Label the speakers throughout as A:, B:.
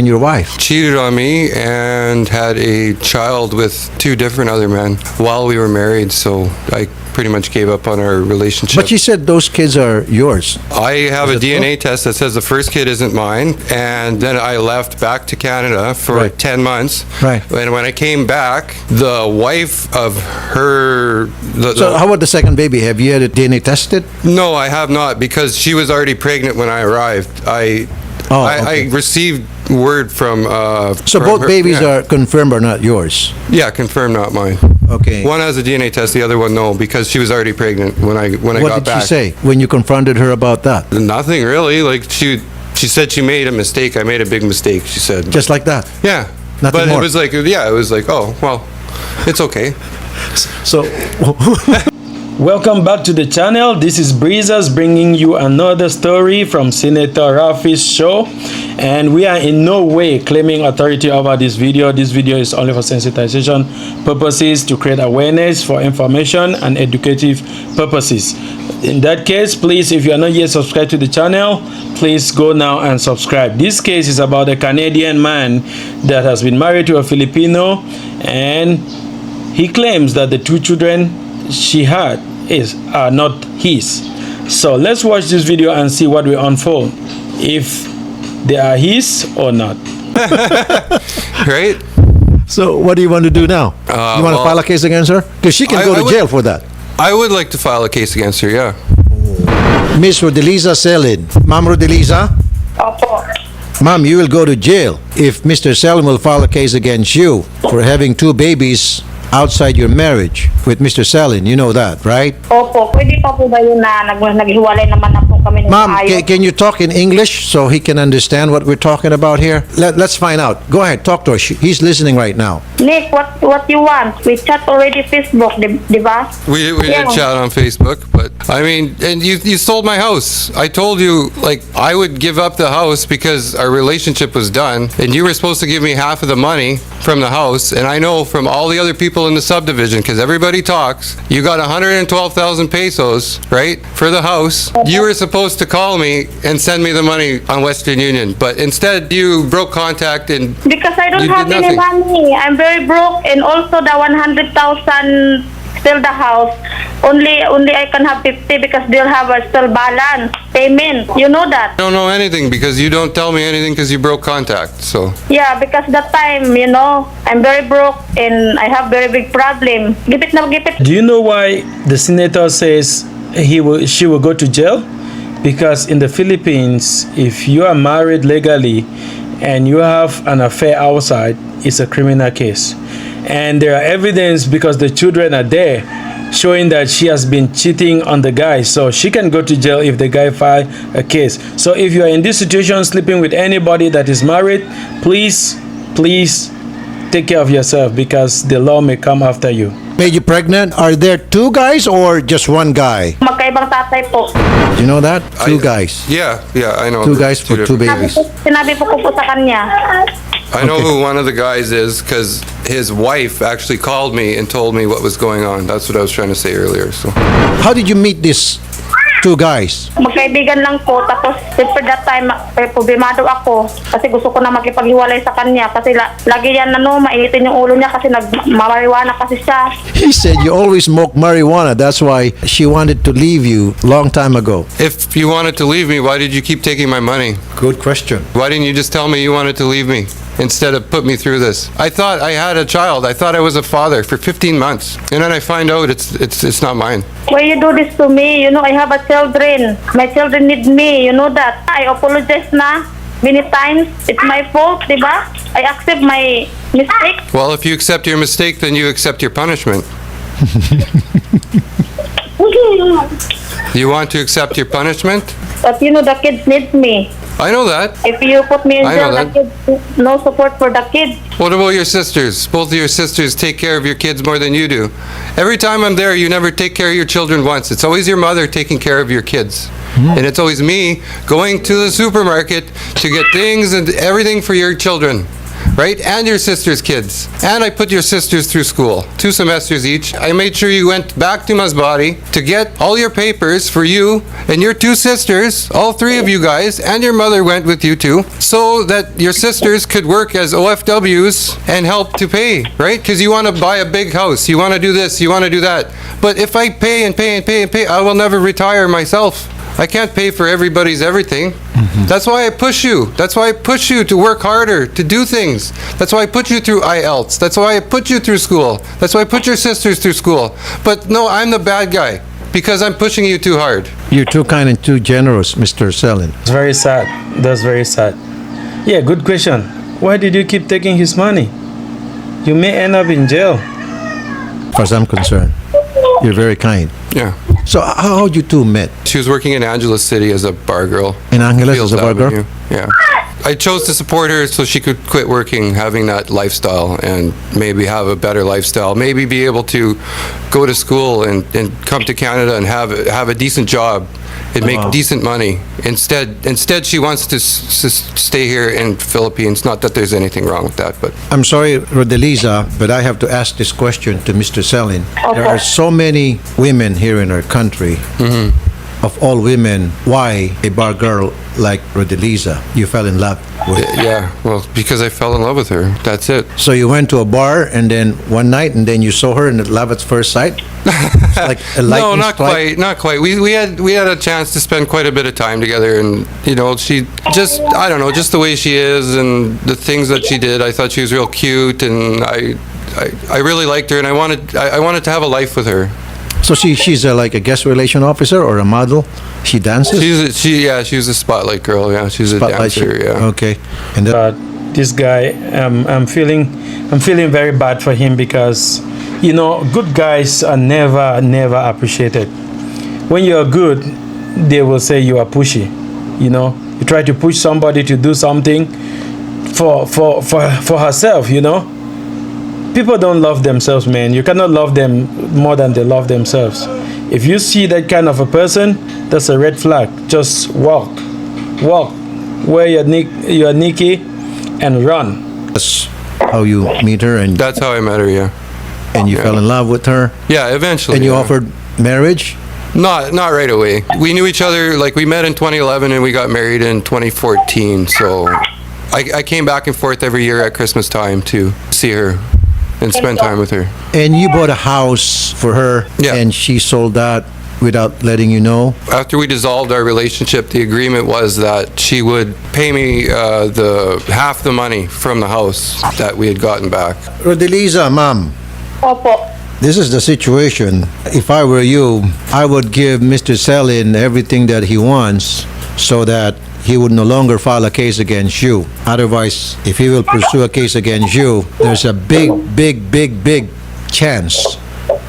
A: and your wife?
B: Cheated on me and had a child with 2 different other men while we were married, so I pretty much gave up on our relationship.
A: But you said those kids are yours.
B: I have a DNA test that says the first kid isn't mine, and then I left back to Canada for 10 months.
A: Right.
B: And when I came back, the wife of her...
A: So how about the second baby? Have you had it DNA tested?
B: No, I have not, because she was already pregnant when I arrived. I received word from...
A: so
B: from
A: both
B: her,
A: babies are confirmed or not yours?
B: Yeah, confirmed, not mine.
A: Okay.
B: One has a DNA test, the other one no, because she was already pregnant when I got back.
A: What did she say when you confronted her about that?
B: Nothing really. Like she said she made a mistake. I made a big mistake, she said.
A: Just like that?
B: Yeah.
A: Nothing
B: but
A: more.
B: it was like, oh, well, it's okay.
A: So
C: Welcome back to the channel. This is Breezers bringing you another story from Senator Rafi's show, and we are in no way claiming authority over this video. This video is only for sensitization purposes, to create awareness, for information and educative purposes. In that case, please, if you are not yet subscribed to the channel, please go now and subscribe. This case is about a Canadian man that has been married to a Filipino, and he claims that the 2 children she had are not his. So let's watch this video and see what will unfold, if they are his or not.
B: Right?
A: So what do you want to do now? You want to file a case against her? Because she can go to jail for that.
B: I would like to file a case against her, yeah.
A: Miss Rodeliza Selin. Ma'am Rodeliza?
D: Opo.
A: Ma'am, you will go to jail if Mr. Selin will file a case against you for having 2 babies outside your marriage with Mr. Selin. You know that, right?
D: Opo. Pwede pa po ba yun na naghiwalay naman na po kami ng
A: Ma'am,
D: maayos?
A: can you talk in English so he can understand what we're talking about here? Let's find out. Go ahead, talk to her. He's listening right now.
D: Nick, what you want? We chat already Facebook, di ba?
B: We did chat on Facebook, but I mean, and you sold my house. I told you, like, I would give up the house because our relationship was done, and you were supposed to give me half of the money from the house, and I know from all the other people in the subdivision, because everybody talks, you got 112,000 pesos, right, for the house. You were supposed to call me and send me the money on Western Union, but instead you broke contact and
D: Because I don't
B: you
D: have
B: did
D: any
B: nothing.
D: money. I'm very broke, and also the 100,000 still the house. Only I can have 50 because they'll have a still balance payment. You know that?
B: I don't know anything because you don't tell me anything because you broke contact, so.
D: Yeah, because that time, I'm very broke and I have very big problem. Gipit na gipit.
C: Do you know why the senator says she will go to jail? Because in the Philippines, if you are married legally and you have an affair outside, it's a criminal case. And there are evidence, because the children are there, showing that she has been cheating on the guy. So she can go to jail if the guy file a case. So if you are in this situation, sleeping with anybody that is married, please take care of yourself, because the law may come after you.
A: Made you pregnant? Are there 2 guys or just 1 guy?
D: Magkaibang tatay po.
A: You know that? 2 guys.
B: Yeah, I know.
A: 2 guys for 2 babies.
D: Sinabi po ko sa kanya.
B: I know who one of the guys is because his wife actually called me and told me what was going on. That's what I was trying to say earlier. So,
A: How did you meet these 2 guys?
D: Magkaibigan lang po. Tapos, for that time, problemado ako. Kasi gusto ko na makipaghiwalay sa kanya. Kasi lagi yan, mainitin yung ulo niya kasi nagmamariwana kasi siya.
A: He said you always smoke marijuana. That's why she wanted to leave you long time ago.
B: if you wanted to leave me, why did you keep taking my money?
A: Good question.
B: Why didn't you just tell me you wanted to leave me instead of put me through this? I thought I had a child. I thought I was a father for 15 months, and then I find out it's not mine.
D: Why you do this to me? I have a children. My children need me. You know that. I apologize na many times. It's my fault, diba? I accept my mistake.
B: Well, if you accept your mistake, then you accept your punishment. You want to accept your punishment?
D: But the kids need me.
B: I know that.
D: If you put me in
B: I
D: jail,
B: know
D: the kids, no support for the kids.
B: What about your sisters? Both of your sisters take care of your kids more than you do. Every time I'm there, you never take care of your children once. It's always your mother taking care of your kids. And it's always me going to the supermarket to get things and everything for your children. right? And your sister's kids. And I put your sisters through school, 2 semesters each. I made sure you went back to Masbate to get all your papers for you and your 2 sisters, all 3 of you guys, and your mother went with you too, so that your sisters could work as OFWs and help to pay, right? Because you want to buy a big house, you want to do this, you want to do that. But if I pay and pay and pay and pay, I will never retire myself. I can't pay for everybody's everything. That's why I push you. That's why I push you to work harder, to do things. That's why I put you through IELTS. That's why I put you through school. That's why I put your sisters through school. But no, I'm the bad guy because I'm pushing you too hard.
A: You're too kind and too generous, Mr. Selin.
C: It's very sad. That's very sad. Yeah, good question. Why did you keep taking his money? You may end up in jail.
A: As far as I'm concerned, you're very kind.
B: Yeah.
A: So how you two met?
B: She was working in Angeles City as a bar girl.
A: In Angeles
B: Fields
A: as a bar girl?
B: Avenue. Yeah. I chose to support her so she could quit working, having that lifestyle, and maybe have a better lifestyle. Maybe be able to go to school and come to Canada and have a decent job and make decent money. Instead, she wants to stay here in Philippines. Not that there's anything wrong with that, but
A: I'm sorry, Rodelisa, but I have to ask this question to Mr. Selin. There are so many women here in our country. Of all women, why a bar girl like Rodelisa you fell in love with?
B: yeah, well, because I fell in love with her. That's it.
A: So you went to a bar and then one night and then you saw her and love at first sight? It's like a
B: No,
A: lightning
B: not
A: strike?
B: quite. Not quite. We had a chance to spend quite a bit of time together, and she just, I don't know, just the way she is and the things that she did. I thought she was real cute, and I really liked her, and I wanted to have a life with her.
A: So she's like a guest relation officer or a model? She dances?
B: She was a spotlight girl. Yeah, she's a
A: Spotlight
B: dancer.
A: chick.
B: Yeah.
A: Okay. And that,
C: But this guy, I'm feeling very bad for him because, good guys are never appreciated. When you're good, they will say you are pushy. You try to push somebody to do something for herself. People don't love themselves, man. You cannot love them more than they love themselves. If you see that kind of a person, that's a red flag. Just walk, wear your Nikki, and run.
A: that's how you meet her and
B: That's how I met her. Yeah.
A: you fell in love with her
B: Yeah. Eventually.
A: and you
B: yeah.
A: offered marriage?
B: Not right away. We knew each other, like we met in 2011 and we got married in 2014. So I came back and forth every year at Christmas time to see her and spend time with her.
A: And you bought a house for her
B: Yeah.
A: and she sold that without letting you know?
B: After we dissolved our relationship, the agreement was that she would pay me the half the money from the house that we had gotten back.
A: Rodelisa, ma'am,
D: Opo.
A: this is the situation. If I were you, I would give Mr. Selin everything that he wants so that he would no longer file a case against you. Otherwise, if he will pursue a case against you, there's a big chance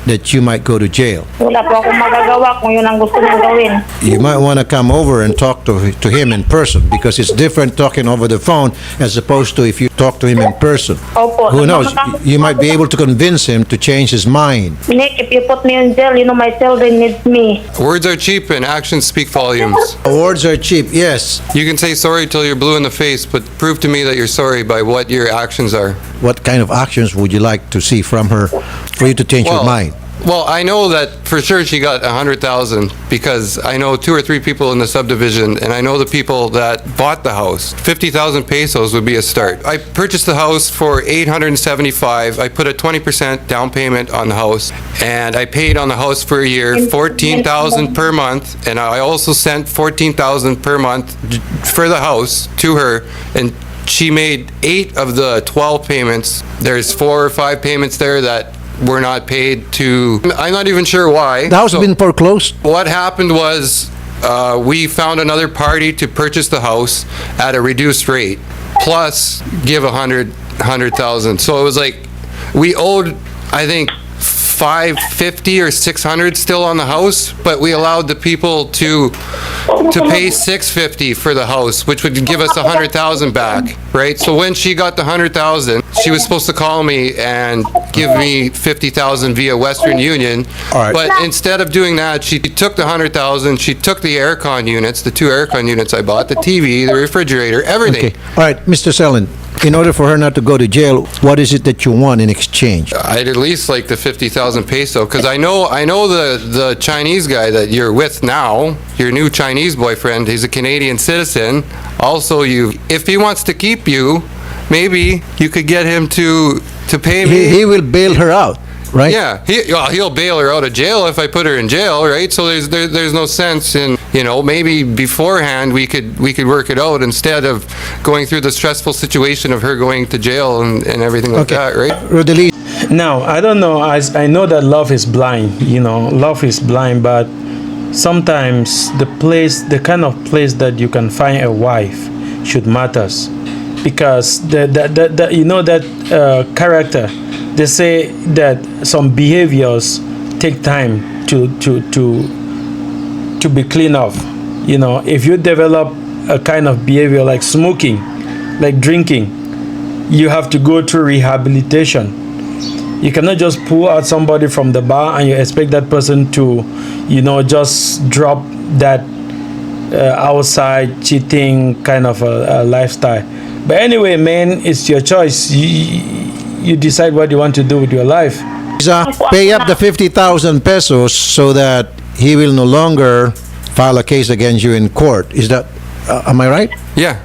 A: that you might go to jail.
D: Wala po akong magagawa kung yun ang gusto niyang gawin.
A: You might want to come over and talk to him in person because it's different talking over the phone as opposed to if you talk to him in person.
D: Opo.
A: Who knows? You might be able to convince him to change his mind.
D: Nick, if you put me in jail, my children need me.
B: Words are cheap and actions speak volumes.
A: Words are cheap, yes.
B: You can say sorry till you're blue in the face, but prove to me that you're sorry by what your actions are.
A: What kind of actions would you like to see from her for you to change your mind?
B: Well, I know that for sure she got 100,000 because I know 2 or 3 people in the subdivision, and I know the people that bought the house. 50,000 pesos would be a start. I purchased the house for 875. I put a 20% down payment on the house, and I paid on the house for a year 14,000 per month, and I also sent 14,000 per month for the house to her, and she made 8 of the 12 payments. There's 4 or 5 payments there that were not paid to. I'm not even sure why.
A: The house
B: So
A: been foreclosed?
B: what happened was we found another party to purchase the house at a reduced rate, plus give 100,000. So it was like we owed, I think, 550 or 600 still on the house, but we allowed the people to pay 650 for the house, which would give us 100,000 back, right? So when she got the 100,000, she was supposed to call me and give me 50,000 via Western Union.
A: All right.
B: But instead of doing that, she took the 100,000, she took the aircon units, the 2 aircon units I bought, the TV, the refrigerator, everything.
A: Okay. All right, Mr. Selin, In order for her not to go to jail, what is it that you want in exchange?
B: I'd at least like the 50,000 peso, because I know the Chinese guy that you're with now, your new Chinese boyfriend, he's a Canadian citizen. Also, if he wants to keep you, maybe you could get him to pay me.
A: He will bail her out, right?
B: Yeah, he'll bail her out of jail if I put her in jail, right? So there's no sense in, maybe beforehand we could work it out instead of going through the stressful situation of her going to jail and everything like that, right?
A: Rodelisa,
C: Now, I don't know. I know that love is blind. Love is blind, but sometimes the kind of place that you can find a wife should matters, because that character. They say that some behaviors take time to be cleaned off. If you develop a kind of behavior like smoking, like drinking, you have to go through rehabilitation. You cannot just pull out somebody from the bar and you expect that person to, just drop that outside cheating kind of a lifestyle. But anyway, man, it's your choice. You decide what you want to do with your life.
A: pay up the 50,000 pesos so that he will no longer file a case against you in court. Is that, am I right?
B: Yeah.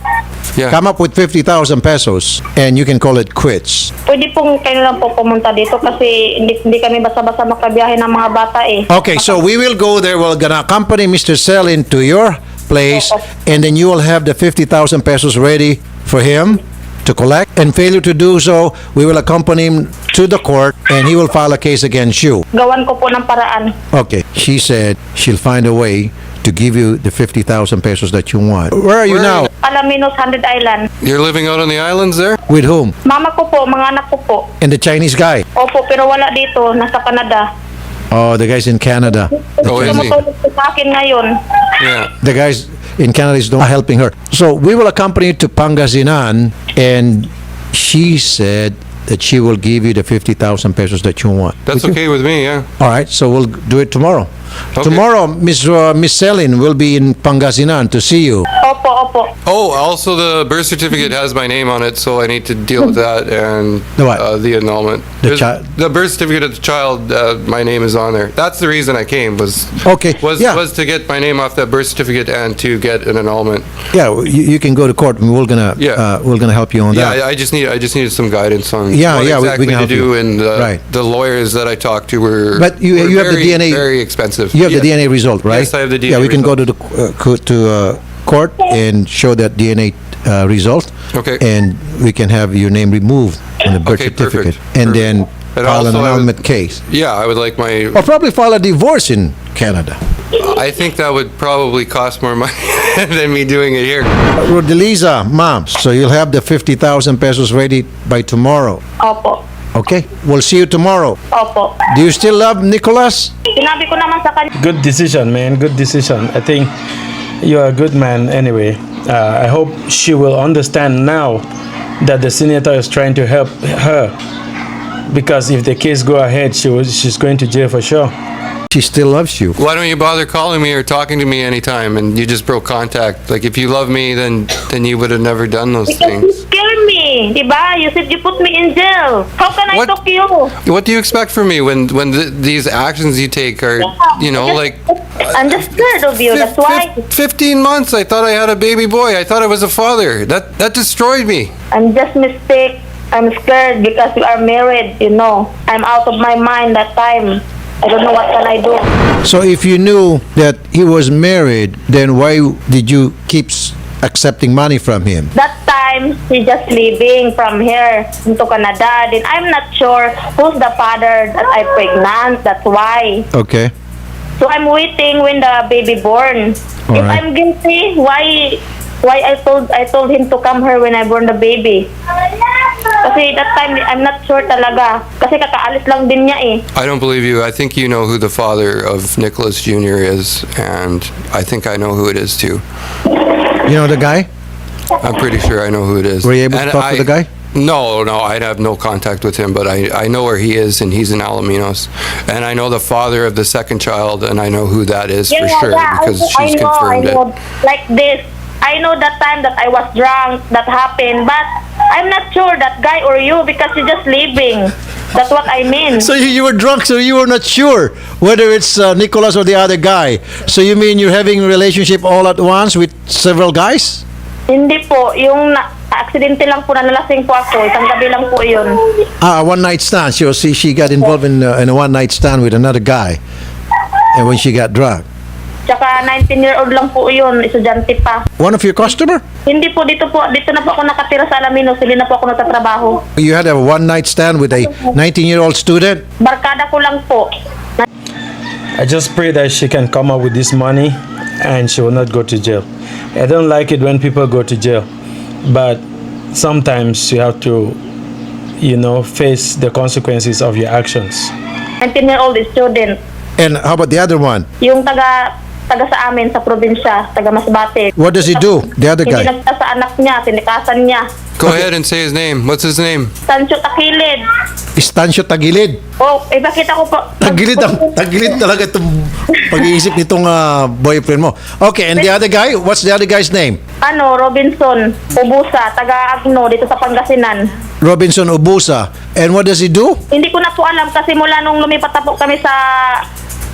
B: Yeah.
A: Come up with 50,000 pesos and you can call it quits.
D: Pwede pong kayo lang po pumunta dito kasi hindi kami basta-basta makabiyahe ng mga bata eh.
A: Okay, so we will go there. We're gonna accompany Mr. Selin to your place, and then you will have the 50,000 pesos ready for him to collect. And failure to do so, we will accompany him to the court and he will file a case against you.
D: Gawan ko po ng paraan.
A: Okay, she said she'll find a way to give you the 50,000 pesos that you want. Where are you now?
D: Alaminos, 100 Island.
B: You're living out on the islands there?
A: With whom?
D: Mama ko po, mga anak ko po.
A: And the Chinese guy?
D: Opo, pero wala dito, nasa Canada.
A: Oh, the guy's in Canada.
B: Oh, is he?
D: Tumutulog po sa akin ngayon.
B: Yeah.
A: The guys in Canada is not helping her. So we will accompany you to Pangasinan, and she said that she will give you the 50,000 pesos that you want.
B: That's
A: Would you?
B: okay with me, yeah.
A: All right, so we'll do it tomorrow.
B: Okay.
A: Tomorrow, Miss Selin will be in Pangasinan to see you.
D: Opo, opo.
B: Oh, also the birth certificate has my name on it, so I need to deal with that and
A: The what?
B: the annulment.
A: The
B: The birth certificate of the child, my name is on there. That's the reason I came was
A: Okay, yeah.
B: was to get my name off that birth certificate and to get an annulment.
A: Yeah, you can go to court, and we're gonna help you on
B: Yeah,
A: that.
B: I just needed some guidance on
A: Yeah,
B: what
A: yeah, we
B: exactly
A: can
B: to
A: help
B: do,
A: you.
B: and
A: Right.
B: the lawyers that I talked to were
A: But you
B: were
A: have the
B: very,
A: DNA
B: very expensive.
A: You have the
B: Yeah.
A: DNA result, right?
B: Yes, I have the DNA
A: Yeah, we can go
B: result.
A: to the court and show that DNA result.
B: Okay.
A: And we can have your name removed on the birth
B: Okay,
A: certificate,
B: perfect,
A: and
B: perfect.
A: then
B: And
A: file an
B: also I would-
A: annulment case,
B: Yeah, I would like my.
A: or probably file a divorce in Canada.
B: I think that would probably cost more money than me doing it here.
A: Rodelisa, mom, so you'll have the 50,000 pesos ready by tomorrow.
D: Opo.
A: Okay, we'll see you tomorrow.
D: Opo.
A: Do you still love Nicholas?
D: Sinabi ko naman sa kanya.
C: Good decision, man. Good decision. I think you're a good man anyway. I hope she will understand now that the senator is trying to help her. Because if the case go ahead, she's going to jail for sure.
A: She still loves you.
B: Why don't you bother calling me or talking to me anytime? And you just broke contact. Like if you love me, then you would have never done those
D: Because you
B: things.
D: scared me, diba? You said you put me in jail. How can I
B: What?
D: talk to you?
B: What do you expect from me when these actions you take are,
D: I'm just scared of you, that's why.
B: 15 months. I thought I had a baby boy. I thought I was a father. That destroyed me.
D: I'm just mistake. I'm scared because we are married, I'm out of my mind that time. I don't know what can I do.
A: So if you knew that he was married, then why did you keep accepting money from him?
D: That time, he just leaving from here into Canada. Then I'm not sure who's the father that I pregnant. That's why.
A: Okay.
D: So I'm waiting when the baby born.
A: All
D: If
A: right.
D: I'm guilty, why I told him to come here when I born the baby? Kasi that time I'm not sure talaga. Kasi kakaalis lang din niya eh.
B: I don't believe you. I think you know who the father of Nicholas Jr. is, and I think I know who it is too.
A: You know the guy?
B: I'm pretty sure I know who it is.
A: Were you able to
B: And
A: talk to the guy?
B: No, I'd have no contact with him, but I know where he is, and he's in Alaminos. And I know the father of the second child, and I know who that is for sure, because she's confirmed
D: I
B: it.
D: know. Like this. I know that time that I was drunk, that happened, but I'm not sure that guy or you because you're just leaving. That's what I mean.
A: So you were drunk, so you were not sure whether it's Nicholas or the other guy. So you mean you're having a relationship all at once with several guys?
D: Hindi po, yung aksidente lang po na nalasing po ako. Isang gabi lang po yun.
A: One night stand. So she got involved in a one night stand with another guy, and when she got drunk.
D: Tsaka 19-year-old lang po yun, estudyante pa.
A: One of your customer?
D: Hindi po, dito na po ako nakatira sa Alaminos, hindi na po ako natatrabaho.
A: You had a one night stand with a 19-year-old student?
D: Barkada ko lang po.
C: I just pray that she can come up with this money and she will not go to jail. I don't like it when people go to jail, but sometimes you have to, face the consequences of your actions.
D: 19-year-old student.
A: And how about the other one?
D: Yung taga sa amin sa probinsya, taga Masbate.
A: What does he do, the other guy?
D: Hindi nagta sa anak niya, tinikasan niya.
B: Go ahead and say his name. What's his name?
D: Sancho Takilid.
A: Istancio Tagilid.
D: Oh, ipakita ko po.
A: Tagilid talaga itong pag-iisip nitong boyfriend mo. Okay, and the other guy? What's the other guy's name?
D: Robinson Ubusa, taga Agno, dito sa Pangasinan.
A: Robinson Ubusa. And what does he do?
D: Hindi ko na po alam kasi mula nung lumipat na po kami sa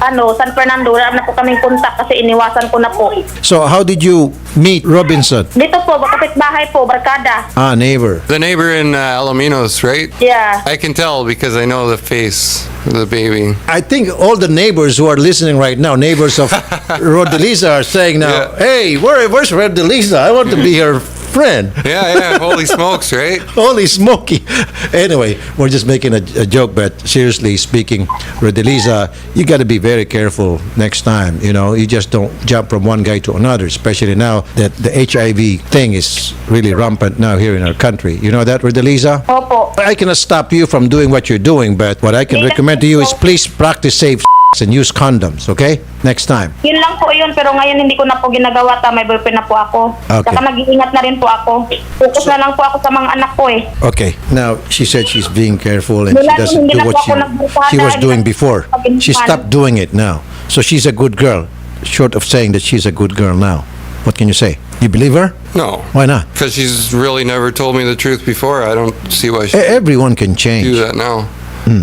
D: San Fernando, wala na po kaming kontak kasi iniwasan ko na po.
A: So how did you meet Robinson?
D: Dito po, kapitbahay po, barkada.
A: Neighbor.
B: The neighbor in Alaminos, right?
D: Yeah.
B: I can tell because I know the face of the baby.
A: I think all the neighbors who are listening right now, neighbors of Rodelisa, are saying now,
B: Yeah.
A: hey, where's Rodelisa? I want to be her friend.
B: Yeah. Holy smokes, right?
A: Holy smoky. Anyway, we're just making a joke, but seriously speaking, Rodelisa, you got to be very careful next time. You just don't jump from one guy to another, especially now that the HIV thing is really rampant now here in our country. You know that, Rodelisa?
D: Opo.
A: I cannot stop you from doing what you're doing, but what I can recommend to you is please practice safe and use condoms, okay? Next time.
D: Yun lang po yun, pero ngayon hindi ko na po ginagawa, may boyfriend na po ako.
A: Okay.
D: Saka nag-iingat na rin po ako. Focus na lang po ako sa mga anak ko eh.
A: Okay. Now, she said she's being careful and she
D: Wala,
A: doesn't
D: hindi
A: do
D: na
A: what
D: po ako nagbukada,
A: she was
D: hindi
A: doing
D: na po
A: before.
D: ako nagpinsan.
A: She stopped doing it now. So she's a good girl, short of saying that she's a good girl now. What can you say? You believe her?
B: No.
A: Why not?
B: Because she's really never told me the truth before. I don't see why she
A: Everyone can change.
B: do that now.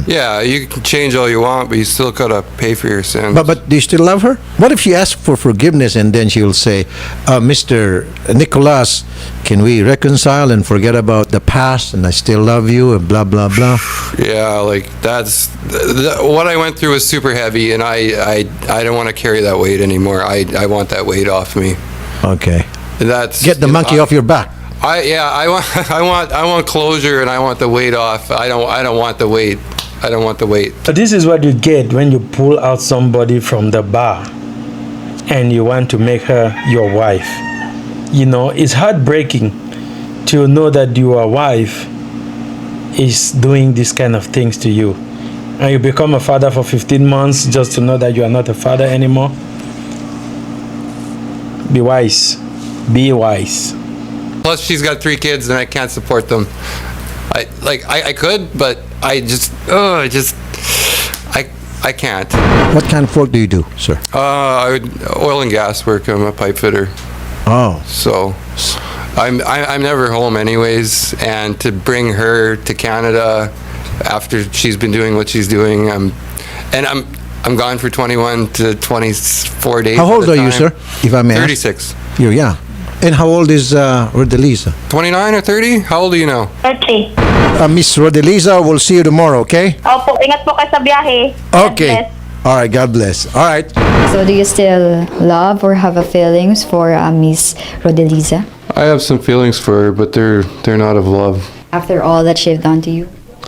B: Yeah, you can change all you want, but you still gotta pay for your sins.
A: But do you still love her? What if she asks for forgiveness and then she will say, Mr. Nicholas, can we reconcile and forget about the past and I still love you and blah, blah, blah?
B: Yeah, like that's what I went through was super heavy, and I don't want to carry that weight anymore. I want that weight off me.
A: Okay.
B: That's
A: Get the monkey off your back.
B: I want closure, and I want the weight off. I don't want the weight. I don't want the weight.
C: So this is what you get when you pull out somebody from the bar and you want to make her your wife. It's heartbreaking to know that your wife is doing these kind of things to you. And you become a father for 15 months just to know that you are not a father anymore. Be wise. Be wise.
B: Plus, she's got 3 kids, and I can't support them. I could, but I can't.
A: What kind of work do you do, sir?
B: I would oil and gas work. I'm a pipe fitter.
A: Oh.
B: So I'm never home anyways, and to bring her to Canada after she's been doing what she's doing, I'm gone for 21 to 24 days.
A: How
B: at
A: old
B: a
A: are you,
B: time.
A: sir? If I may ask.
B: 36.
A: You're young. And how old is Rodelisa?
B: 29 or 30? How old are you now?
D: 30.
A: Miss Rodelisa, we'll see you tomorrow, okay?
D: Opo, ingat po kayo sa biyahe. God
A: Okay.
D: bless.
A: All right, God bless. All right.
E: So do you still love or have a feelings for Miss Rodelisa
B: I have some feelings for her, but they're not of love.
E: after all that she've done to you?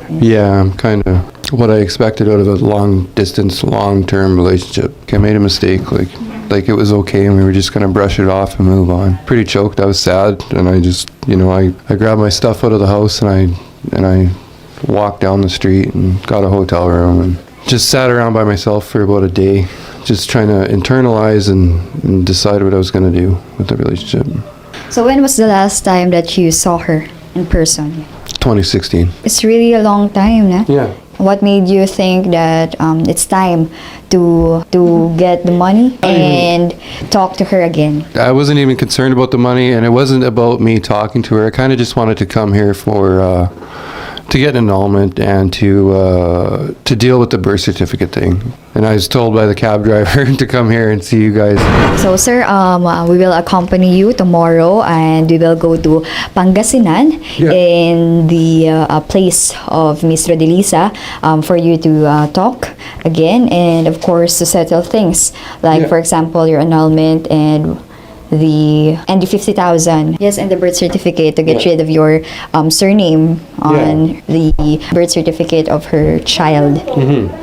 B: Yeah, I'm kind of what I expected out of a long-distance, long-term relationship. I made a mistake, like it was okay, and we were just gonna brush it off and move on. Pretty choked. I was sad, and I just, I grabbed my stuff out of the house, and I walked down the street and got a hotel room, and just sat around by myself for about a day, just trying to internalize and decide what I was gonna do with the relationship.
E: So when was the last time that you saw her in person?
B: 2016.
E: It's really a long time, nah?
B: Yeah.
E: What made you think that it's time to get the money and talk to her again.
B: I wasn't even concerned about the money, and it wasn't about me talking to her. I kind of just wanted to come here for to get an annulment and to deal with the birth certificate thing. And I was told by the cab driver to come here and see you guys.
E: So sir, we will accompany you tomorrow and we will go to Pangasinan in the place of Miss Rodelisa for you to talk again and of course to settle things like for example your annulment and the 50,000. Yes, and the birth certificate to get rid of your surname on the birth certificate of her child.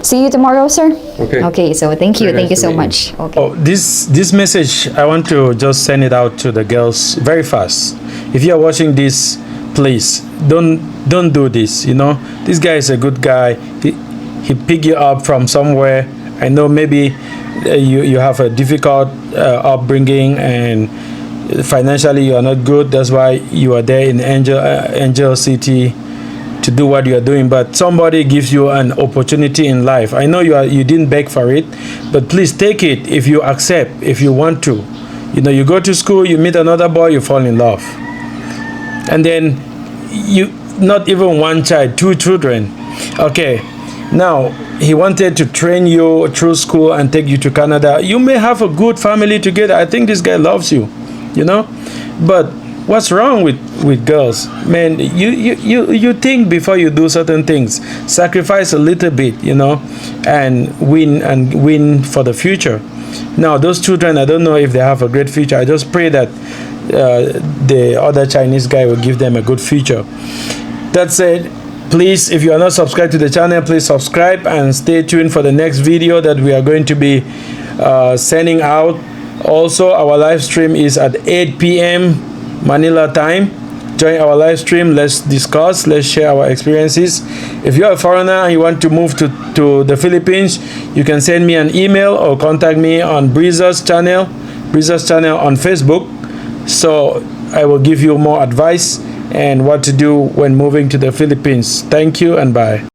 E: See you tomorrow, sir.
B: Okay.
E: Okay, so thank you.
B: Very
E: Thank you
B: nice
E: so
B: to meet
E: much. Okay.
C: Oh, this message, I want to just send it out to the girls very fast. If you are watching this, please don't do this. You know, this guy is a good guy. He pick you up from somewhere. I know maybe you have a difficult upbringing and financially you are not good. That's why you are there in Angel City to do what you are doing. But somebody gives you an opportunity in life. I know you didn't beg for it, but please take it if you accept, if you want to. You know, you go to school, you meet another boy, you fall in love, and then you not even one child, 2 children. Okay. Now, he wanted to train you through school and take you to Canada. You may have a good family together. I think this guy loves you, you know? But what's wrong with girls? Man, you think before you do certain things. Sacrifice a little bit, you know, and win for the future. Now, those children, I don't know if they have a great future. I just pray that the other Chinese guy will give them a good future. That said, please, if you are not subscribed to the channel, please subscribe and stay tuned for the next video that we are going to be sending out. Also, our live stream is at 8 p.m. Manila time. Join our live stream. Let's discuss. Let's share our experiences. If you're a foreigner and you want to move to the Philippines, you can send me an email or contact me on Breeza's channel on Facebook. So I will give you more advice and what to do when moving to the Philippines. Thank you and bye.